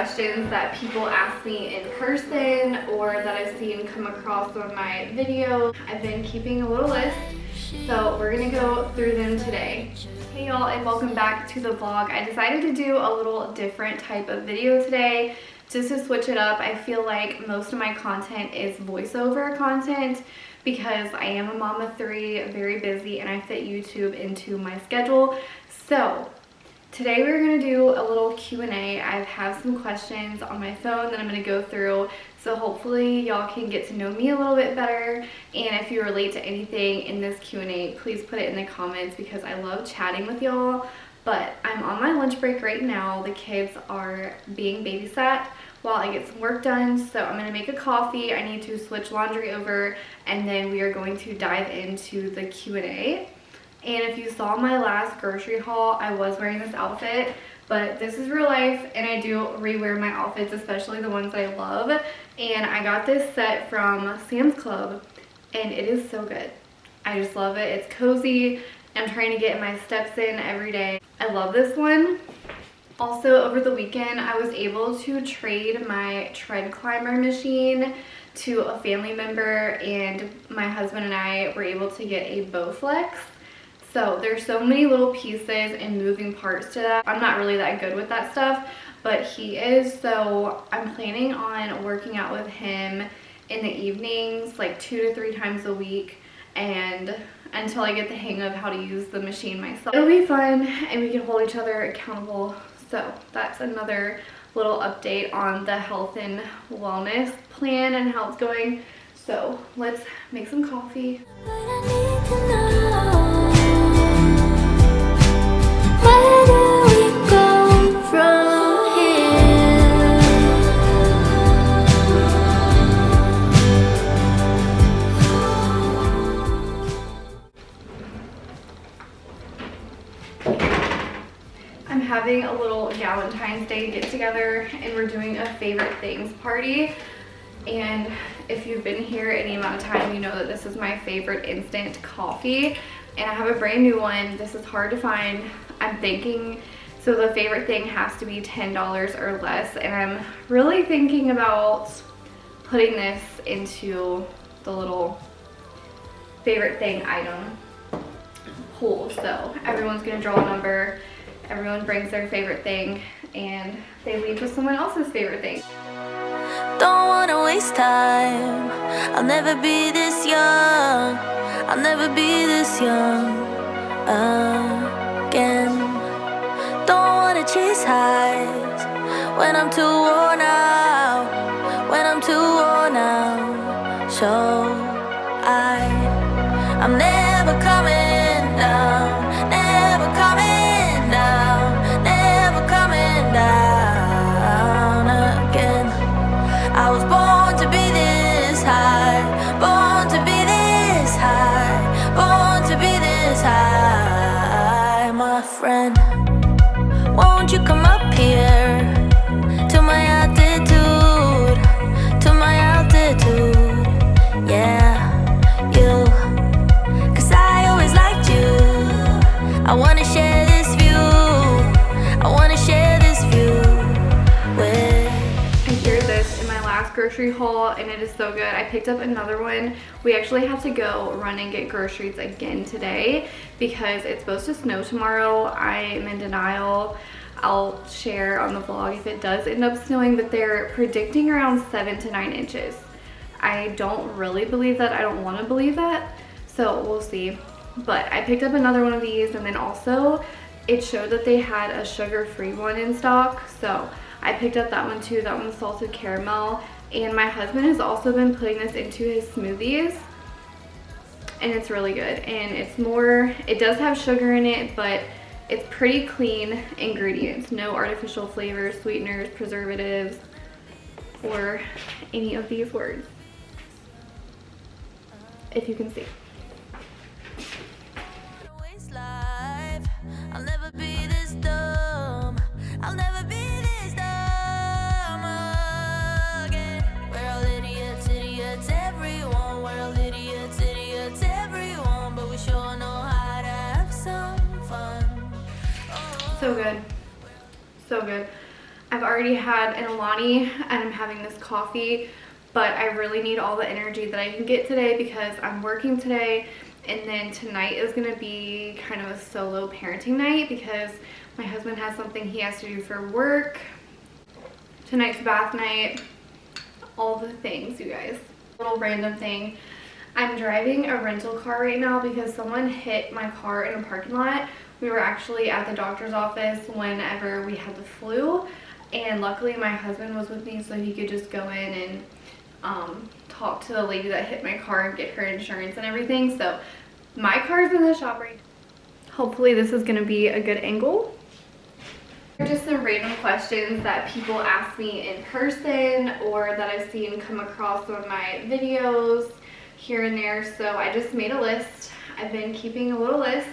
questions that people ask me in person or that I've seen come across on my videos. I've been keeping a little list, so we're gonna go through them today. Hey y'all, and welcome back to the vlog. I decided to do a little different type of video today just to switch it up. I feel like most of my content is voiceover content because I am a mom of 3, very busy, and I fit YouTube into my schedule. So today we're going to do a little Q&A. I have some questions on my phone that I'm going to go through, so hopefully y'all can get to know me a little bit better. And if you relate to anything in this Q&A, please put it in the comments because I love chatting with y'all. But I'm on my lunch break right now. The kids are being babysat while I get some work done, so I'm going to make a coffee. I need to switch laundry over, and then we are going to dive into the Q&A. And if you saw my last grocery haul, I was wearing this outfit, but this is real life and I do rewear my outfits, especially the ones I love. And I got this set from Sam's Club and it is so good. I just love it. It's cozy. I'm trying to get my steps in every day. I love this one. Also, over the weekend, I was able to trade my tread climber machine to a family member, and my husband and I were able to get a Bowflex. So there's so many little pieces and moving parts to that. I'm not really that good with that stuff, but he is, so I'm planning on working out with him in the evenings, like 2 to 3 times a week, and until I get the hang of how to use the machine myself. It'll be fun and we can hold each other accountable. So that's another little update on the health and wellness plan and how it's going. So let's make some coffee. I'm having a little Valentine's Day get together and we're doing a favorite things party. And if you've been here any amount of time, you know that this is my favorite instant coffee. And I have a brand new one. This is hard to find. I'm thinking, so the favorite thing has to be $10 or less. And I'm really thinking about putting this into the little favorite thing item pool. So everyone's gonna draw a number. Everyone brings their favorite thing and they leave with someone else's favorite thing. Don't wanna waste time. I'll never be this young. I'll never be this young again. Don't wanna chase highs when I'm too worn out. When I'm too worn out. So I'm never coming down. Never coming down. Never coming down again. I was born to be this high. Born to be this high. Born to be this high. My friend, won't you come up here to my altitude? To my altitude. Yeah, you. 'Cause I always liked you. I wanna share this view. I wanna share this view with. I hear this in my last grocery haul and it is so good. I picked up another one. We actually have to go run and get groceries again today because it's supposed to snow tomorrow. I am in denial. I'll share on the vlog if it does end up snowing, but they're predicting around 7 to 9 inches. I don't really believe that. I don't want to believe that. So we'll see. But I picked up another one of these, and then also it showed that they had a sugar-free one in stock. So I picked up that one too. That one's salted caramel. And my husband has also been putting this into his smoothies. And it's really good. And it's more, it does have sugar in it, but it's pretty clean ingredients. No artificial flavors, sweeteners, preservatives, or any of these words. If you can see. I'll never be this dumb. I'll never be this dumb again. We're all idiots, idiots, everyone. We're all idiots, idiots, everyone. But we sure know how to have some fun. So good. So good. I've already had an Alani and I'm having this coffee, but I really need all the energy that I can get today because I'm working today, and then tonight is going to be kind of a solo parenting night because my husband has something he has to do for work. Tonight's bath night, all the things, you guys. Little random thing. I'm driving a rental car right now because someone hit my car in a parking lot. We were actually at the doctor's office whenever we had the flu, and luckily my husband was with me so he could just go in and talk to the lady that hit my car and get her insurance and everything. So my car's in the shop right now. Hopefully this is gonna be a good angle. Just some random questions that people ask me in person or that I've seen come across on my videos here and there. So I just made a list. I've been keeping a little list.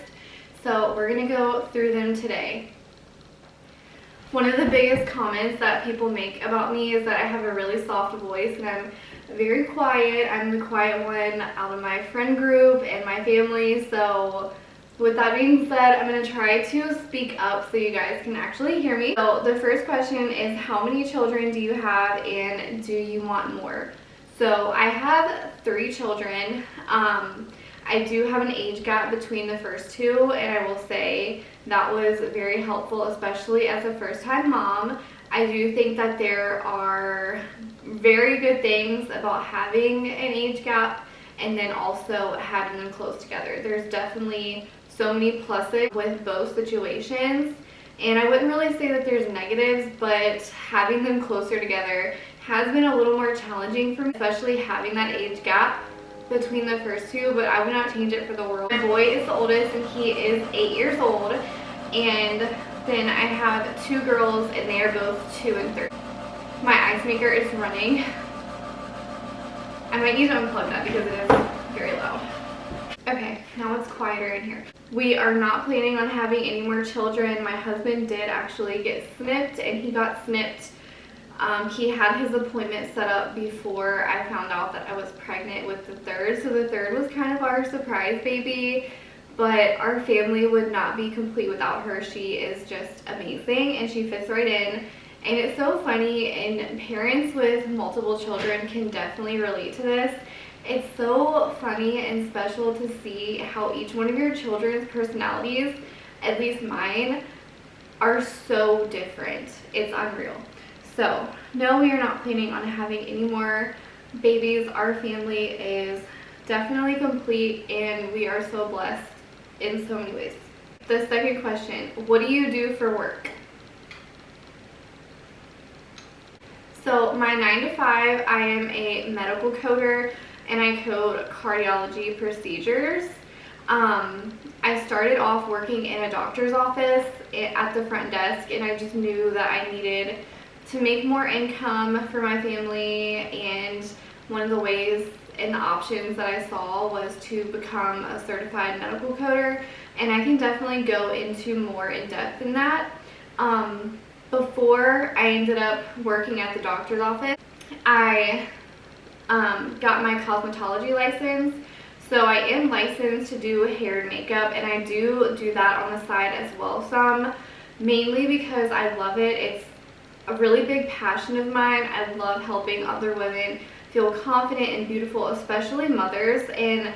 So we're gonna go through them today. One of the biggest comments that people make about me is that I have a really soft voice and I'm very quiet. I'm the quiet one out of my friend group and my family. So with that being said, I'm going to try to speak up so you guys can actually hear me. So the first question is, how many children do you have and do you want more? So I have 3 children. I do have an age gap between the first 2, and I will say that was very helpful, especially as a first-time mom. I do think that there are very good things about having an age gap and then also having them close together. There's definitely so many pluses with both situations, and I wouldn't really say that there's negatives, but having them closer together has been a little more challenging for me, especially having that age gap between the first 2, but I would not change it for the world. My boy is the oldest and he is 8 years old, and then I have 2 girls and they are both 2 and 3. My ice maker is running. I might need to unplug that because it is very loud. Okay, now it's quieter in here. We are not planning on having any more children. My husband did actually get snipped, and he got snipped. He had his appointment set up before I found out that I was pregnant with the 3rd. So the 3rd was kind of our surprise baby, but our family would not be complete without her. She is just amazing and she fits right in. And it's so funny, and parents with multiple children can definitely relate to this. It's so funny and special to see how each one of your children's personalities, at least mine, are so different. It's unreal. So, no, we are not planning on having any more babies. Our family is definitely complete and we are so blessed in so many ways. The second question, what do you do for work? So my 9 to 5, I am a medical coder and I code cardiology procedures. I started off working in a doctor's office at the front desk, and I just knew that I needed to make more income for my family, and one of the ways and the options that I saw was to become a certified medical coder, and I can definitely go into more in depth in that. Before I ended up working at the doctor's office, I got my cosmetology license. So I am licensed to do hair and makeup, and I do that on the side as well some, mainly because I love it. It's a really big passion of mine. I love helping other women feel confident and beautiful, especially mothers, and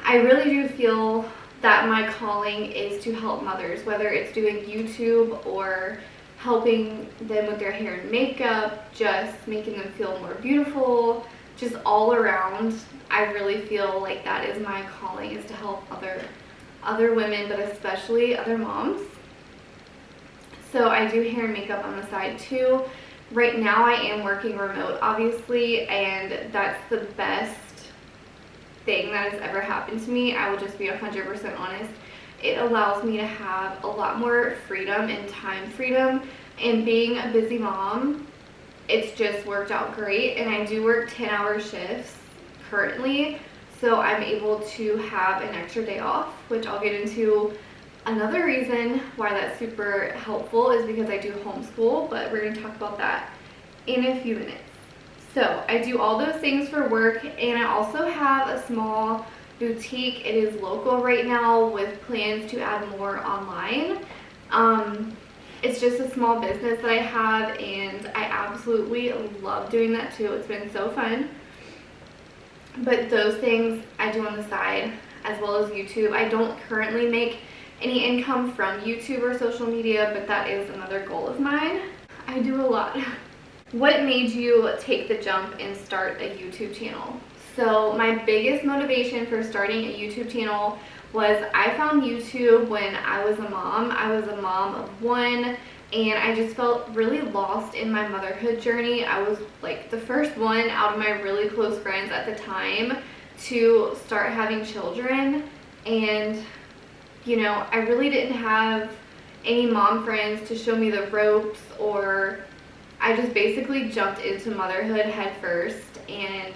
I really do feel that my calling is to help mothers, whether it's doing YouTube or helping them with their hair and makeup, just making them feel more beautiful, just all around. I really feel like that is my calling, is to help other women, but especially other moms. So I do hair and makeup on the side too. Right now I am working remote, obviously, and that's the best thing that has ever happened to me. I will just be 100% honest. It allows me to have a lot more freedom and time freedom, and being a busy mom, it's just worked out great. And I do work 10-hour shifts currently, so I'm able to have an extra day off, which I'll get into. Another reason why that's super helpful is because I do homeschool, but we're going to talk about that in a few minutes. So I do all those things for work, and I also have a small boutique. It is local right now with plans to add more online. It's just a small business that I have, and I absolutely love doing that too. It's been so fun. But those things I do on the side, as well as YouTube. I don't currently make any income from YouTube or social media, but that is another goal of mine. I do a lot. What made you take the jump and start a YouTube channel? So my biggest motivation for starting a YouTube channel was I found YouTube when I was a mom. I was a mom of one, and I just felt really lost in my motherhood journey. I was like the first one out of my really close friends at the time to start having children, and you know, I really didn't have any mom friends to show me the ropes, or I just basically jumped into motherhood head first, and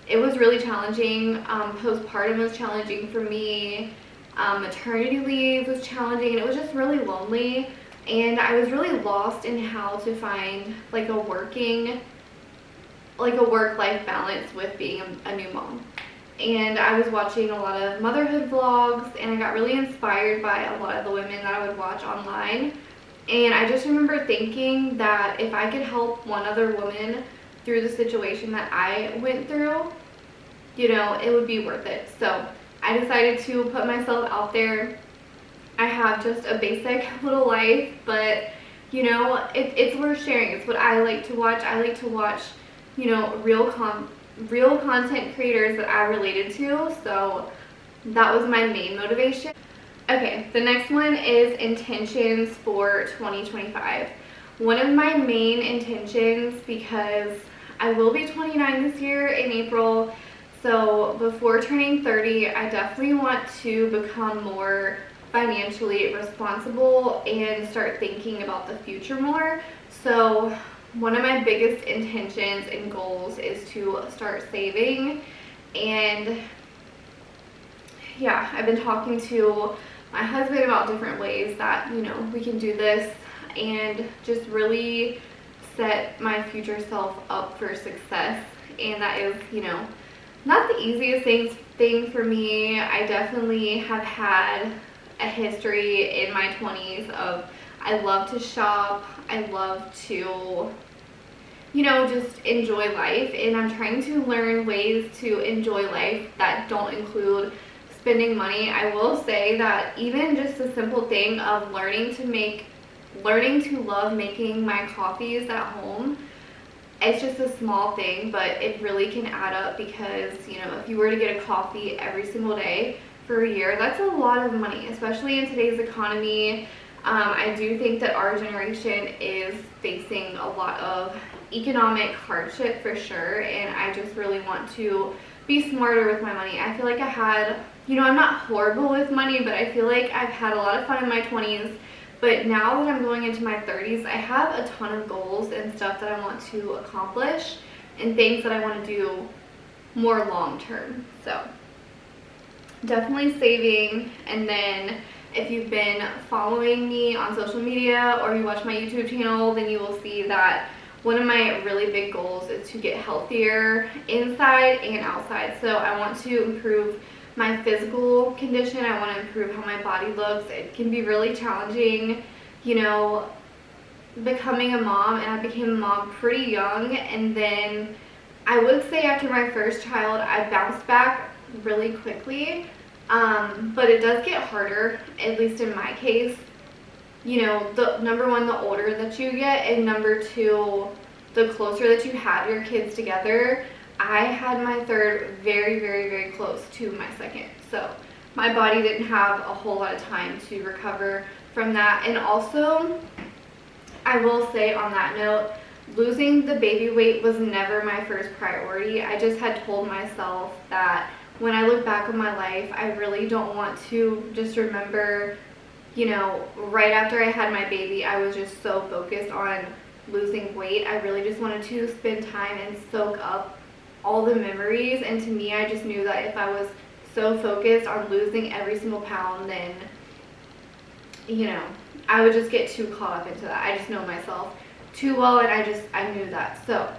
it was really challenging. Postpartum was challenging for me. Maternity leave was challenging, and it was just really lonely, and I was really lost in how to find like a work-life balance with being a new mom. And I was watching a lot of motherhood vlogs, and I got really inspired by a lot of the women that I would watch online. And I just remember thinking that if I could help one other woman through the situation that I went through, you know, it would be worth it. So I decided to put myself out there. I have just a basic little life, but you know, it's worth sharing. It's what I like to watch. I like to watch, you know, real content creators that I related to, so that was my main motivation. Okay, the next one is intentions for 2025. One of my main intentions, because I will be 29 this year in April, so before turning 30, I definitely want to become more financially responsible and start thinking about the future more. So one of my biggest intentions and goals is to start saving. And yeah, I've been talking to my husband about different ways that, you know, we can do this and just really set my future self up for success. And that is, you know, not the easiest thing for me. I definitely have had a history in my 20s of, I love to shop, I love to, you know, just enjoy life, and I'm trying to learn ways to enjoy life that don't include spending money. I will say that even just the simple thing of learning to love making my coffees at home, it's just a small thing, but it really can add up, because, you know, if you were to get a coffee every single day for a year, that's a lot of money, especially in today's economy. I do think that our generation is facing a lot of economic hardship for sure, and I just really want to be smarter with my money. I feel like I had, you know, I'm not horrible with money, but I feel like I've had a lot of fun in my 20s. But now that I'm going into my 30s, I have a ton of goals and stuff that I want to accomplish and things that I want to do more long term. So definitely saving. And then if you've been following me on social media or you watch my YouTube channel, then you will see that one of my really big goals is to get healthier inside and outside. So I want to improve my physical condition. I want to improve how my body looks. It can be really challenging, you know, becoming a mom, and I became a mom pretty young, and then I would say after my first child I bounced back really quickly, but it does get harder, at least in my case. You know, the number one, the older that you get, and number two, the closer that you have your kids together. I had my third very, very, very close to my second, so my body didn't have a whole lot of time to recover from that. And also, I will say on that note, losing the baby weight was never my first priority. I just had told myself that when I look back on my life, I really don't want to just remember, you know, right after I had my baby, I was just so focused on losing weight. I really just wanted to spend time and soak up all the memories, and to me, I just knew that if I was so focused on losing every single pound, then, you know, I would just get too caught up into that. I just know myself too well, and I knew that. So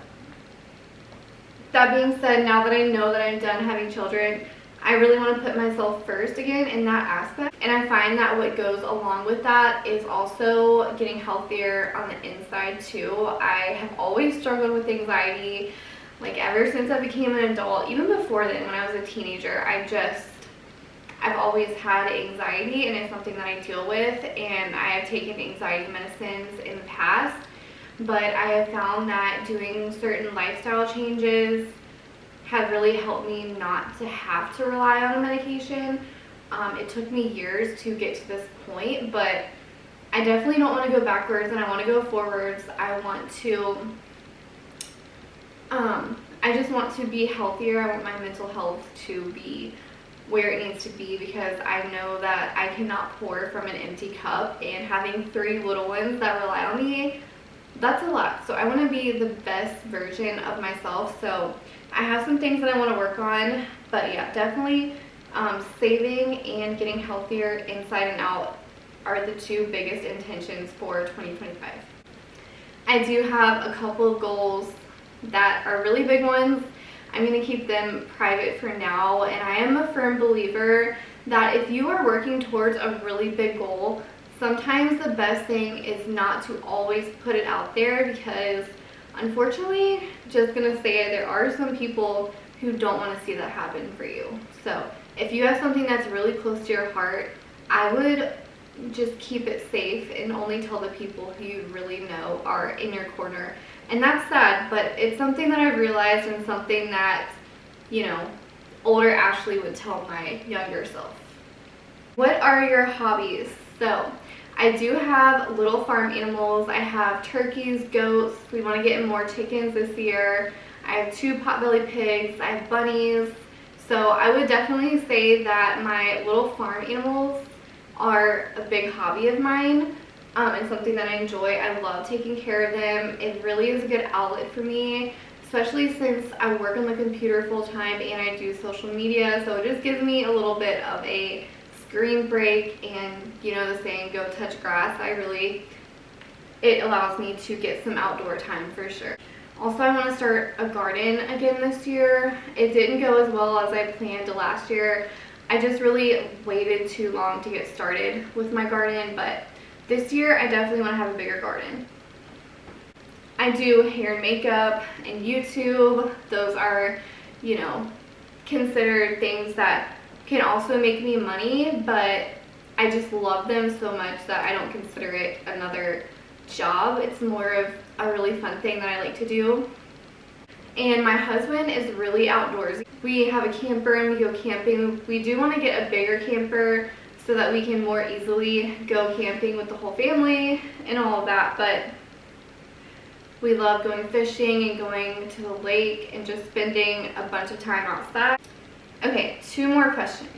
that being said, now that I know that I'm done having children, I really want to put myself first again in that aspect. And I find that what goes along with that is also getting healthier on the inside too. I have always struggled with anxiety, like ever since I became an adult. Even before then, when I was a teenager, I've always had anxiety, and it's something that I deal with, and I have taken anxiety medicines in the past, but I have found that doing certain lifestyle changes have really helped me not to have to rely on a medication. It took me years to get to this point, but I definitely don't want to go backwards, and I want to go forwards. I just want to be healthier. I want my mental health to be where it needs to be, because I know that I cannot pour from an empty cup, and having 3 little ones that rely on me, that's a lot. So I want to be the best version of myself. So I have some things that I want to work on, but yeah, definitely saving and getting healthier inside and out are the 2 biggest intentions for 2025. I do have a couple of goals that are really big ones. I'm going to keep them private for now, and I am a firm believer that if you are working towards a really big goal, sometimes the best thing is not to always put it out there, because unfortunately, just going to say it, there are some people who don't want to see that happen for you. So if you have something that's really close to your heart, I would just keep it safe and only tell the people who you really know are in your corner. And that's sad, but it's something that I've realized, and something that, you know, older Ashley would tell my younger self. What are your hobbies? So I do have little farm animals. I have turkeys, goats. We want to get more chickens this year. I have 2 potbelly pigs. I have bunnies. So I would definitely say that my little farm animals are a big hobby of mine. And something that I enjoy. I love taking care of them. It really is a good outlet for me, especially since I work on the computer full time and I do social media. So it just gives me a little bit of a screen break, and you know the saying, go touch grass. It allows me to get some outdoor time for sure. Also, I want to start a garden again this year. It didn't go as well as I planned last year. I just really waited too long to get started with my garden, but this year, I definitely want to have a bigger garden. I do hair and makeup and YouTube. Those are, you know, considered things that can also make me money, but I just love them so much that I don't consider it another job. It's more of a really fun thing that I like to do. And my husband is really outdoorsy. We have a camper and we go camping. We do want to get a bigger camper so that we can more easily go camping with the whole family and all of that, but we love going fishing and going to the lake and just spending a bunch of time outside. Okay, 2 more questions.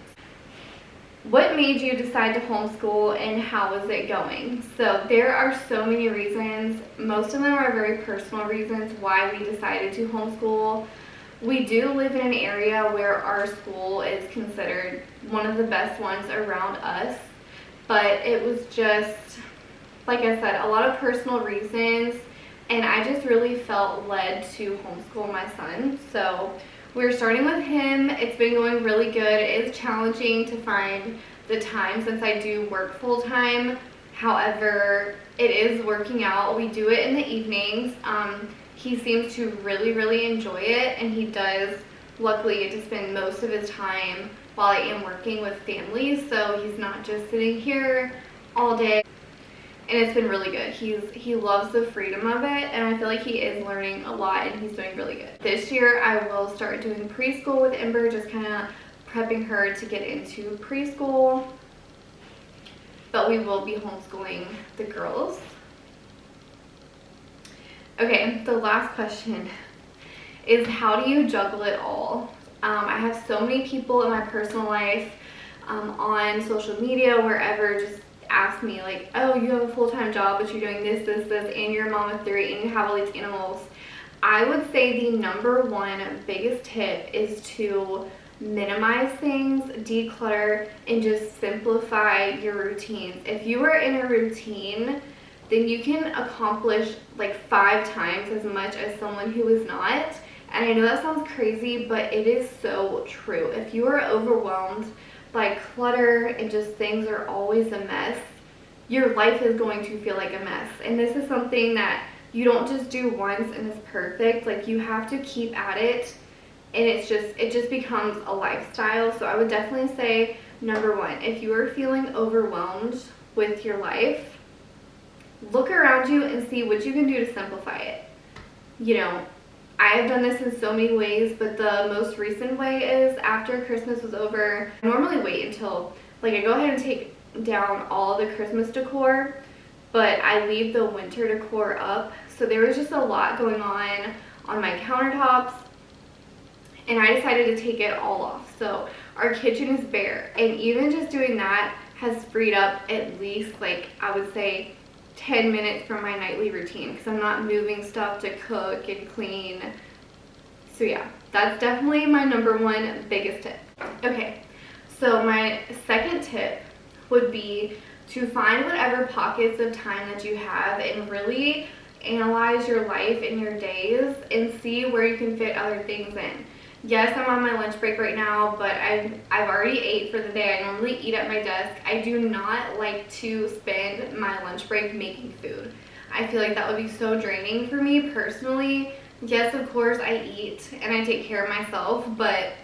What made you decide to homeschool, and how is it going? So there are so many reasons. Most of them are very personal reasons why we decided to homeschool. We do live in an area where our school is considered one of the best ones around us, but it was just, like I said, a lot of personal reasons, and I just really felt led to homeschool my son. So we're starting with him. It's been going really good. It is challenging to find the time since I do work full time. However, it is working out. We do it in the evenings. He seems to really enjoy it, and he does luckily get to spend most of his time while I am working with families, so he's not just sitting here all day, and it's been really good. He loves the freedom of it, and I feel like he is learning a lot, and he's doing really good. This year I will start doing preschool with Ember, just kind of prepping her to get into preschool, but we will be homeschooling the girls. Okay, the last question is, how do you juggle it all? I have so many people in my personal life, on social media, wherever, just ask me like, oh, you have a full-time job, but you're doing this, and you're a mom of 3, and you have all these animals. I would say the #1 biggest tip is to minimize things, declutter, and just simplify your routines. If you are in a routine, then you can accomplish like 5 times as much as someone who is not. And I know that sounds crazy, but it is so true. If you are overwhelmed by clutter and just things are always a mess, your life is going to feel like a mess. And this is something that you don't just do once and it's perfect. Like, you have to keep at it, and it just becomes a lifestyle. So I would definitely say, number one, if you are feeling overwhelmed with your life, look around you and see what you can do to simplify it. You know, I have done this in so many ways, but the most recent way is after Christmas was over, I normally wait until, like, I go ahead and take down all the Christmas decor, but I leave the winter decor up. So there was just a lot going on my countertops, and I decided to take it all off. So our kitchen is bare, and even just doing that has freed up at least, like, I would say 10 minutes from my nightly routine, because I'm not moving stuff to cook and clean. So yeah, that's definitely my number one biggest tip. Okay, so my second tip would be to find whatever pockets of time that you have and really analyze your life and your days and see where you can fit other things in. Yes, I'm on my lunch break right now, but I've already ate for the day. I normally eat at my desk. I do not like to spend my lunch break making food. I feel like that would be so draining for me personally. Yes, of course, I eat and I take care of myself, but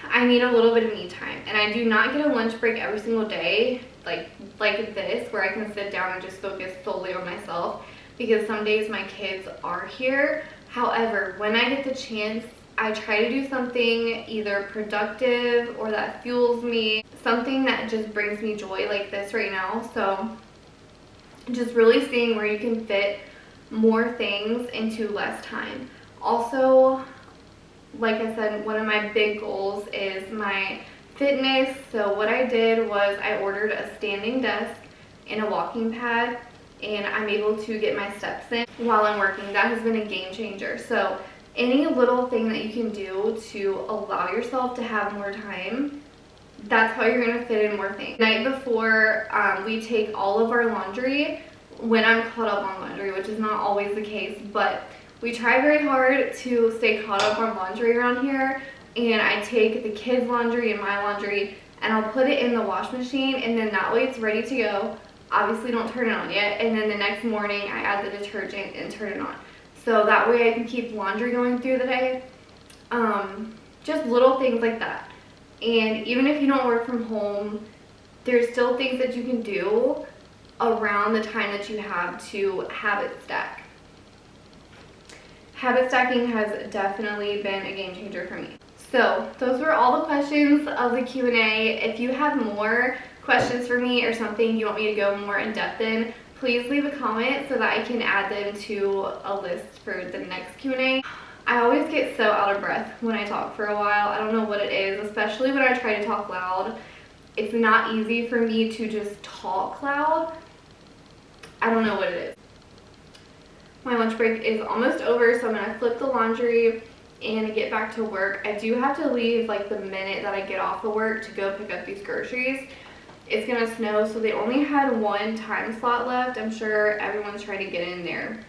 I need a little bit of me time. And I do not get a lunch break every single day like this, where I can sit down and just focus solely on myself, because some days my kids are here. However, when I get the chance, I try to do something either productive or that fuels me, something that just brings me joy, like this right now. So just really seeing where you can fit more things into less time. Also, like I said, one of my big goals is my fitness. So what I did was I ordered a standing desk and a walking pad, and I'm able to get my steps in while I'm working. That has been a game changer. So any little thing that you can do to allow yourself to have more time, that's how you're gonna fit in more things. The night before, we take all of our laundry, when I'm caught up on laundry, which is not always the case, but we try very hard to stay caught up on laundry around here. And I take the kids' laundry and my laundry, and I'll put it in the wash machine, and then that way it's ready to go. Obviously don't turn it on yet, and then the next morning I add the detergent and turn it on. So that way I can keep laundry going through the day. Just little things like that. And even if you don't work from home, there's still things that you can do around the time that you have to habit stack. Habit stacking has definitely been a game changer for me. So those were all the questions of the Q&A. If you have more questions for me or something you want me to go more in depth in, please leave a comment so that I can add them to a list for the next Q&A. I always get so out of breath when I talk for a while. I don't know what it is, especially when I try to talk loud. It's not easy for me to just talk loud. I don't know what it is. My lunch break is almost over, so I'm gonna flip the laundry and get back to work. I do have to leave like the minute that I get off of work to go pick up these groceries. It's gonna snow, so they only had one time slot left. I'm sure everyone's trying to get in there.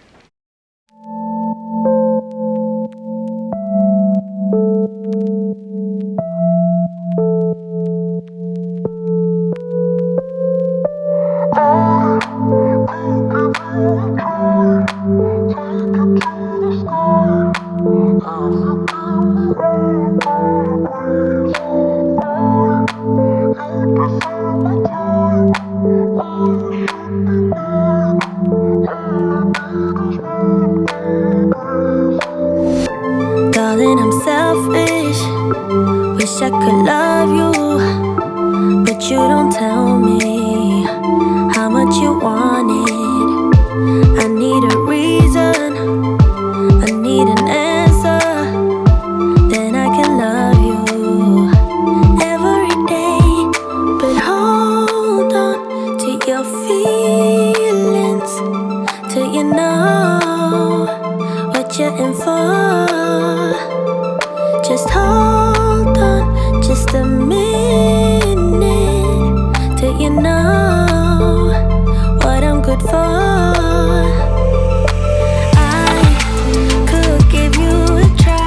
Darling, I'm selfish. Wish I could love you, but you don't tell me how much you want it. I need a reason, I need an answer, then I can love you every day. But hold on to your feelings till you know what you're in for. Just hold on just a minute till you know what I'm good for. I could give you a try.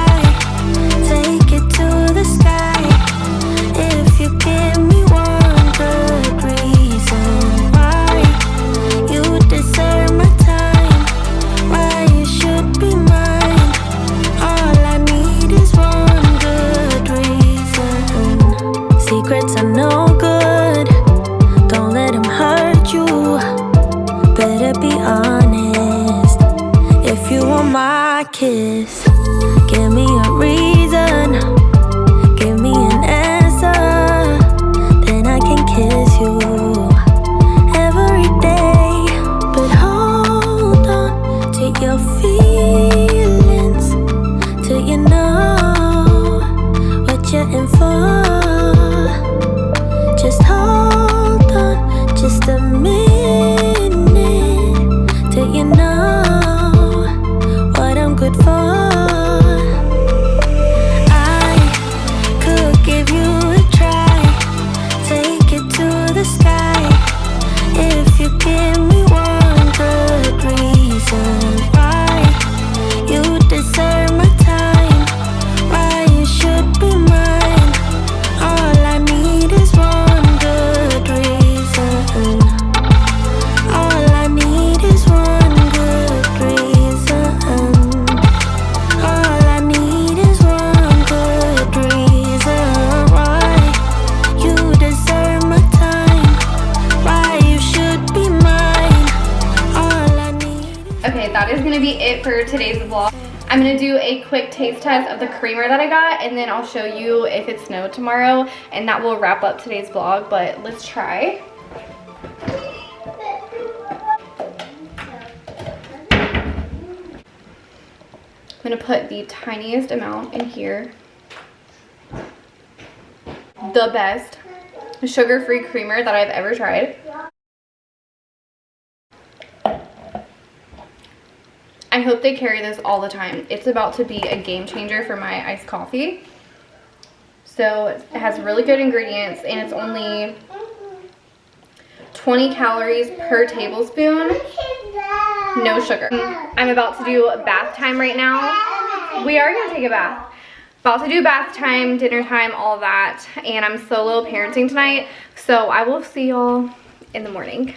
just a minute till you know what I'm good for. I could give you a try, take it to the sky, if you give me one good reason why you deserve my time, why you should be mine. All I need is one good reason. All I need is one good reason. All I need is one good reason why you deserve my time, why you should be mine. All I need is... Okay, that is gonna be it for today's vlog. I'm gonna do a quick taste test of the creamer that I got, and then I'll show you if it snowed tomorrow, and that will wrap up today's vlog, but let's try. I'm gonna put the tiniest amount in here. The best sugar-free creamer that I've ever tried. I hope they carry this all the time. It's about to be a game changer for my iced coffee. So it has really good ingredients, and it's only 20 calories per tablespoon. No sugar. I'm about to do bath time right now. We are gonna take a bath. About to do bath time, dinner time, all that. And I'm solo parenting tonight. So I will see y'all in the morning.